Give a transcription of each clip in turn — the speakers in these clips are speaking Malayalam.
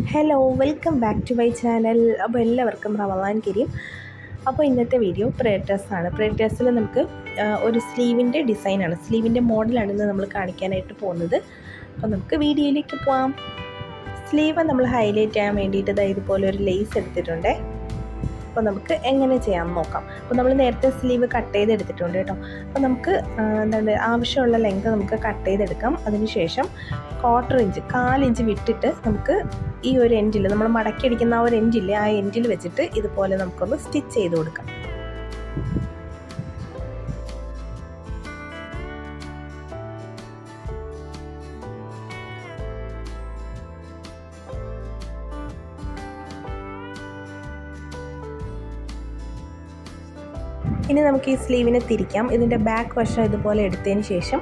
Hello welcome back to my channel. അപ്പോൾ എല്ലാവർക്കും റമദാൻ കരീം. അപ്പോൾ ഇന്നത്തെ വീഡിയോ പ്രയർ ഡ്രസ്സാണ്. പ്രയർ ഡ്രസ്സിൽ നമുക്ക് ഒരു സ്ലീവിൻ്റെ ഡിസൈനാണ്, സ്ലീവിൻ്റെ മോഡലാണ് ഇന്ന് നമ്മൾ കാണിക്കാനായിട്ട് പോകുന്നത്. അപ്പോൾ നമുക്ക് വീഡിയോയിലേക്ക് പോകാം. സ്ലീവ് നമ്മൾ ഹൈലൈറ്റ് ചെയ്യാൻ വേണ്ടിയിട്ട് ഇതുപോലെ ഒരു ലേസ് എടുത്തിട്ടുണ്ട്. അപ്പോൾ നമുക്ക് എങ്ങനെ ചെയ്യാമെന്ന് നോക്കാം. അപ്പോൾ നമ്മൾ നേരത്തെ സ്ലീവ് കട്ട് ചെയ്തെടുത്തിട്ടുണ്ട് കേട്ടോ. അപ്പോൾ നമുക്ക് ആവശ്യമുള്ള ലെങ്ത് നമുക്ക് കട്ട് ചെയ്തെടുക്കാം. അതിനുശേഷം 1/4 ഇഞ്ച് 1/4 ഇഞ്ച് വിട്ടിട്ട് നമുക്ക് ഈ ഒരു എൻഡിൽ നമ്മൾ മടക്കി അടിക്കുന്ന ആ ഒരു എൻഡില്ലേ, ആ എൻഡിൽ വെച്ചിട്ട് ഇതുപോലെ നമുക്കൊന്ന് സ്റ്റിച്ച് ചെയ്ത് കൊടുക്കാം. ഇനി നമുക്ക് ഈ സ്ലീവിനെ തിരിക്കാം. ഇതിൻ്റെ ബാക്ക് വശം ഇതുപോലെ എടുത്തതിന് ശേഷം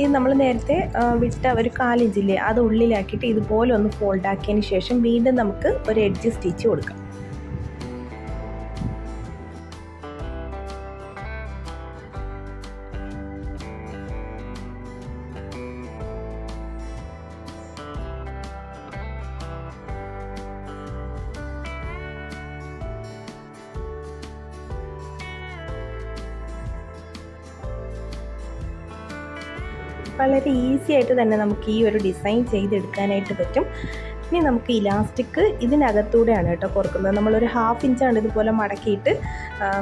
ഇത് നമ്മൾ നേരത്തെ വിട്ട ഒരു 1/4 ഇഞ്ചില്ലേ, അത് ഉള്ളിലാക്കിയിട്ട് ഇതുപോലെ ഒന്ന് ഫോൾഡ് ആക്കിയതിന് ശേഷം വീണ്ടും നമുക്ക് ഒരു എഡ്ജ് സ്റ്റിച്ച് കൊടുക്കാം. വളരെ ഈസി ആയിട്ട് തന്നെ നമുക്ക് ഈ ഒരു ഡിസൈൻ ചെയ്തെടുക്കാനായിട്ട് പറ്റും. ഇനി നമുക്ക് ഇലാസ്റ്റിക് ഇതിനകത്തൂടെയാണ് കേട്ടോ കൊടുക്കുന്നത്. നമ്മളൊരു 1/2 ഇഞ്ചാണ് ഇതുപോലെ മടക്കിയിട്ട്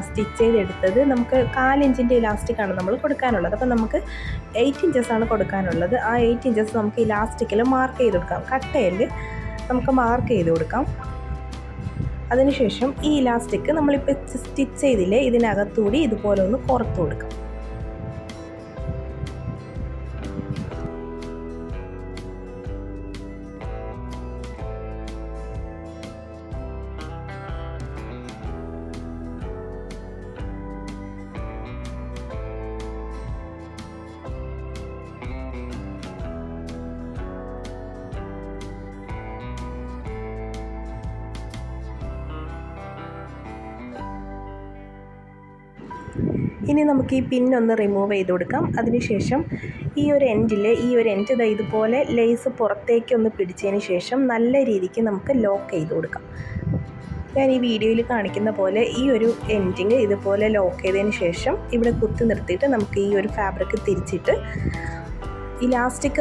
സ്റ്റിച്ച് ചെയ്തെടുത്തത്. നമുക്ക് 1/4 ഇഞ്ചിൻ്റെ ഇലാസ്റ്റിക്കാണ് നമ്മൾ കൊടുക്കാനുള്ളത്. അപ്പോൾ നമുക്ക് 8 ഇഞ്ചസാണ് കൊടുക്കാനുള്ളത്. ആ 8 ഇഞ്ചസ് നമുക്ക് ഇലാസ്റ്റിക്കിൽ മാർക്ക് ചെയ്ത് കൊടുക്കാം. കട്ടയിൽ നമുക്ക് മാർക്ക് ചെയ്ത് കൊടുക്കാം. അതിനുശേഷം ഈ ഇലാസ്റ്റിക് നമ്മളിപ്പോൾ സ്റ്റിച്ച് ചെയ്തില്ലേ, ഇതിനകത്തൂടി ഇതുപോലെ ഒന്ന് പുറത്ത് കൊടുക്കാം. ഇനി നമുക്ക് ഈ പിന്നൊന്ന് റിമൂവ് ചെയ്ത് കൊടുക്കാം. അതിനുശേഷം ഈ ഒരു എൻഡ് ഇതുപോലെ ലേസ് പുറത്തേക്കൊന്ന് പിടിച്ചതിന് ശേഷം നല്ല രീതിക്ക് നമുക്ക് ലോക്ക് ചെയ്ത് കൊടുക്കാം. ഞാൻ ഈ വീഡിയോയിൽ കാണിക്കുന്ന പോലെ ഈ ഒരു എൻഡിങ് ഇതുപോലെ ലോക്ക് ചെയ്തതിന് ശേഷം ഇവിടെ കുത്തി നിർത്തിയിട്ട് നമുക്ക് ഈ ഒരു ഫാബ്രിക് തിരിച്ചിട്ട് ഇലാസ്റ്റിക്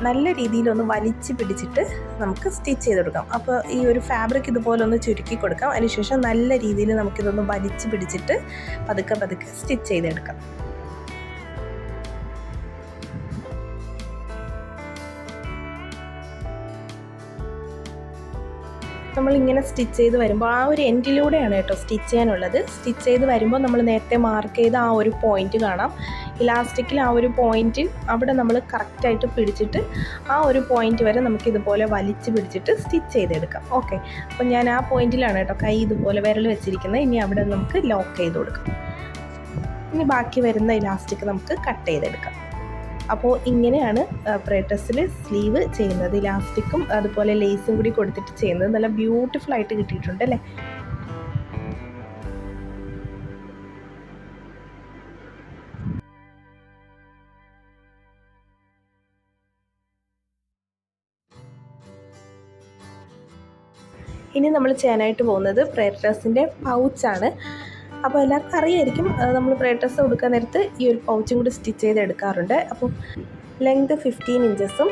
നല്ല രീതിയിലൊന്ന് വലിച്ച് പിടിച്ചിട്ട് നമുക്ക് സ്റ്റിച്ച് ചെയ്ത് കൊടുക്കാം. അപ്പോൾ ഈ ഒരു ഫാബ്രിക് ഇതുപോലെ ഒന്ന് ചുരുക്കി കൊടുക്കാം. അതിനുശേഷം നല്ല രീതിയിൽ നമുക്കിതൊന്ന് വലിച്ച് പിടിച്ചിട്ട് പതുക്കെ സ്റ്റിച്ച് ചെയ്തെടുക്കാം. നമ്മളിങ്ങനെ സ്റ്റിച്ച് ചെയ്ത് വരുമ്പോൾ ആ ഒരു എൻഡിലൂടെയാണ് കേട്ടോ സ്റ്റിച്ച് ചെയ്യാനുള്ളത്. സ്റ്റിച്ച് ചെയ്ത് വരുമ്പോൾ നമ്മൾ നേരത്തെ മാർക്ക് ചെയ്ത ആ ഒരു പോയിൻ്റ് കാണാം. ഇലാസ്റ്റിക്കിൽ ആ ഒരു പോയിൻ്റ് അവിടെ നമ്മൾ കറക്റ്റായിട്ട് പിടിച്ചിട്ട് ആ ഒരു പോയിൻ്റ് വരെ നമുക്കിതുപോലെ വലിച്ച് പിടിച്ചിട്ട് സ്റ്റിച്ച് ചെയ്തെടുക്കാം. ഓക്കെ, അപ്പോൾ ഞാൻ ആ പോയിൻ്റിലാണ് കേട്ടോ കൈ ഇതുപോലെ വിരൽ വെച്ചിരിക്കുന്നത്. ഇനി അവിടെ നമുക്ക് ലോക്ക് ചെയ്ത് കൊടുക്കാം. ഇനി ബാക്കി വരുന്ന ഇലാസ്റ്റിക് നമുക്ക് കട്ട് ചെയ്തെടുക്കാം. അപ്പോൾ ഇങ്ങനെയാണ് പ്രയർ ഡ്രസ്സിൽ സ്ലീവ് ചെയ്യുന്നത്. ഇലാസ്റ്റിക്കും അതുപോലെ ലേസും കൂടി കൊടുത്തിട്ട് ചെയ്യുന്നത്. നല്ല ബ്യൂട്ടിഫുൾ ആയിട്ട് കിട്ടിയിട്ടുണ്ട് അല്ലേ? ഇനി നമ്മൾ ചെയ്യാനായിട്ട് പോകുന്നത് പ്രയർ ഡ്രസ്സിൻ്റെ പൗച്ചാണ്. അപ്പോൾ എല്ലാവർക്കും അറിയായിരിക്കും, നമ്മൾ പ്രയർ ഡ്രസ്സ് കൊടുക്കാൻ നേരത്ത് ഈ ഒരു പൗച്ചും കൂടി സ്റ്റിച്ച് ചെയ്തെടുക്കാറുണ്ട്. അപ്പോൾ ലെങ്ത് 15 ഇഞ്ചസും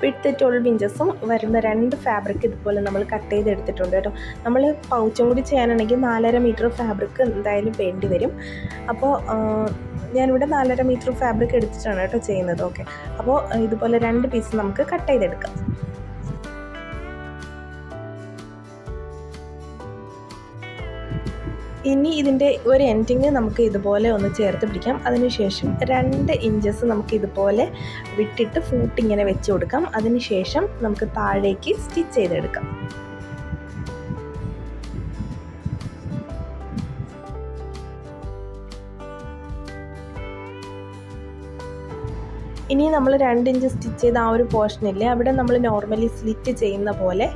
വിഡ്ത്ത് 12 ഇഞ്ചസും വരുന്ന 2 ഫാബ്രിക് ഇതുപോലെ നമ്മൾ കട്ട് ചെയ്തെടുത്തിട്ടുണ്ട് കേട്ടോ. നമ്മൾ പൗച്ചും കൂടി ചെയ്യാനാണെങ്കിൽ 4.5 മീറ്റർ ഫാബ്രിക് എന്തായാലും വേണ്ടി വരും. അപ്പോൾ ഞാനിവിടെ 4.5 മീറ്റർ ഫാബ്രിക് എടുത്തിട്ടാണ് കേട്ടോ ചെയ്യുന്നത്. ഓക്കെ, അപ്പോൾ ഇതുപോലെ 2 പീസ് നമുക്ക് കട്ട് ചെയ്തെടുക്കാം. ഇനി ഇതിൻ്റെ ഒരു എൻഡിങ് നമുക്ക് ഇതുപോലെ ഒന്ന് ചേർത്ത് പിടിക്കാം. അതിനുശേഷം 2 ഇഞ്ചസ് നമുക്ക് ഇതുപോലെ വിട്ടിട്ട് ഫൂട്ടിങ്ങനെ വെച്ച് കൊടുക്കാം. അതിനുശേഷം നമുക്ക് താഴേക്ക് സ്റ്റിച്ച് ചെയ്തെടുക്കാം. ഇനി നമ്മൾ 2 ഇഞ്ച് സ്റ്റിച്ച് ചെയ്ത ആ ഒരു പോർഷനില്ലേ, അവിടെ നമ്മൾ നോർമലി സ്ലിറ്റ് ചെയ്യുന്ന പോലെ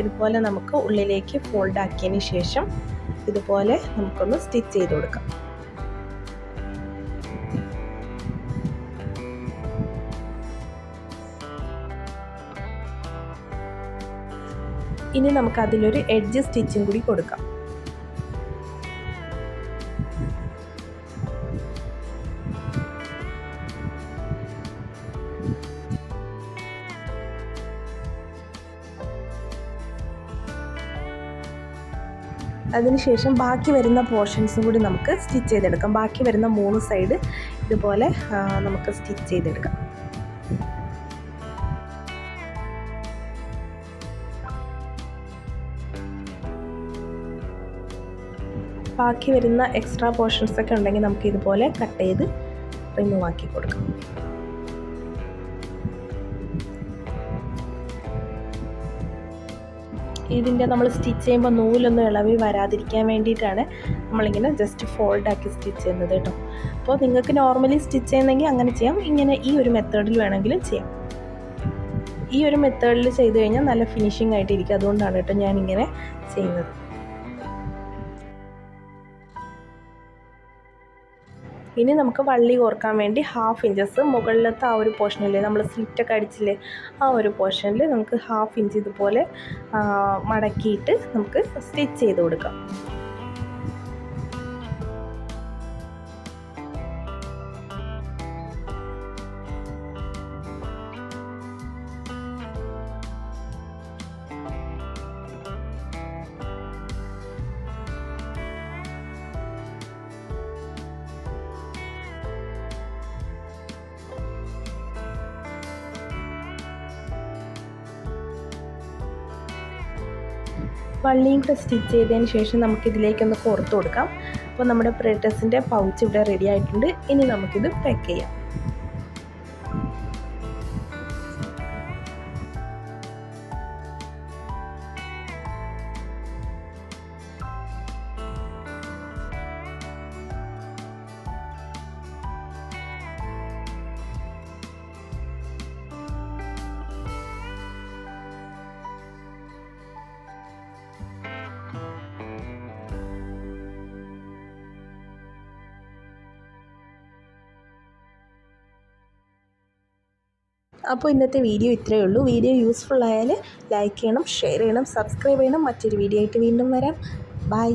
ഇതുപോലെ നമുക്ക് ഉള്ളിലേക്ക് ഫോൾഡ് ആക്കിയതിന് ശേഷം ഇതുപോലെ നമുക്കൊന്ന് സ്റ്റിച്ച് ചെയ്ത് കൊടുക്കാം. ഇനി നമുക്ക് അതിലൊരു എഡ്ജ് സ്റ്റിച്ചും കൂടി കൊടുക്കാം. അതിനുശേഷം ബാക്കി വരുന്ന പോർഷൻസും കൂടി നമുക്ക് സ്റ്റിച്ച് ചെയ്തെടുക്കാം. ബാക്കി വരുന്ന 3 സൈഡ് ഇതുപോലെ നമുക്ക് സ്റ്റിച്ച് ചെയ്തെടുക്കാം. ബാക്കി വരുന്ന എക്സ്ട്രാ പോർഷൻസൊക്കെ ഉണ്ടെങ്കിൽ നമുക്ക് ഇതുപോലെ കട്ട് ചെയ്ത് റിമൂവ് ആക്കി കൊടുക്കാം. ഇതിൻ്റെ നമ്മൾ സ്റ്റിച്ച് ചെയ്യുമ്പോൾ നൂലൊന്നും ഇളവി വരാതിരിക്കാൻ വേണ്ടിയിട്ടാണ് നമ്മളിങ്ങനെ ജസ്റ്റ് ഫോൾഡാക്കി സ്റ്റിച്ച് ചെയ്യുന്നത് കേട്ടോ. അപ്പോൾ നിങ്ങൾക്ക് നോർമലി സ്റ്റിച്ച് ചെയ്യുന്നെങ്കിൽ അങ്ങനെ ചെയ്യാം. ഇങ്ങനെ ഈ ഒരു മെത്തേഡിൽ വേണമെങ്കിലും ചെയ്യാം. ഈ ഒരു മെത്തേഡിൽ ചെയ്ത് കഴിഞ്ഞാൽ നല്ല ഫിനിഷിംഗ് ആയിട്ടിരിക്കും. അതുകൊണ്ടാണ് കേട്ടോ ഞാനിങ്ങനെ ചെയ്യുന്നത്. ഇനി നമുക്ക് വള്ളി കോർക്കാൻ വേണ്ടി 1/2 ഇഞ്ചസ് മുകളിലത്തെ ആ ഒരു പോർഷനില്ലേ, നമ്മൾ സ്ലിറ്റൊക്കെ അടിച്ചില്ലേ, ആ ഒരു പോർഷനിൽ നമുക്ക് 1/2 ഇഞ്ച് ഇതുപോലെ മടക്കിയിട്ട് നമുക്ക് സ്റ്റിച്ച് ചെയ്ത് കൊടുക്കാം. വള്ളിയും കൂടെ സ്റ്റിച്ച് ചെയ്തതിന് ശേഷം നമുക്കിതിലേക്കൊന്ന് കോർത്ത് കൊടുക്കാം. അപ്പോൾ നമ്മുടെ പ്രിയഡ്രസ്സിൻ്റെ പൗച്ച് ഇവിടെ റെഡി ആയിട്ടുണ്ട്. ഇനി നമുക്കിത് പാക്ക് ചെയ്യാം. അപ്പോൾ ഇന്നത്തെ വീഡിയോ ഇത്രയേ ഉള്ളൂ. വീഡിയോ യൂസ്ഫുൾ ആയാൽ ലൈക്ക് ചെയ്യണം, ഷെയർ ചെയ്യണം, സബ്സ്ക്രൈബ് ചെയ്യണം. മറ്റൊരു വീഡിയോ ആയിട്ട് വീണ്ടും വരാം. ബൈ.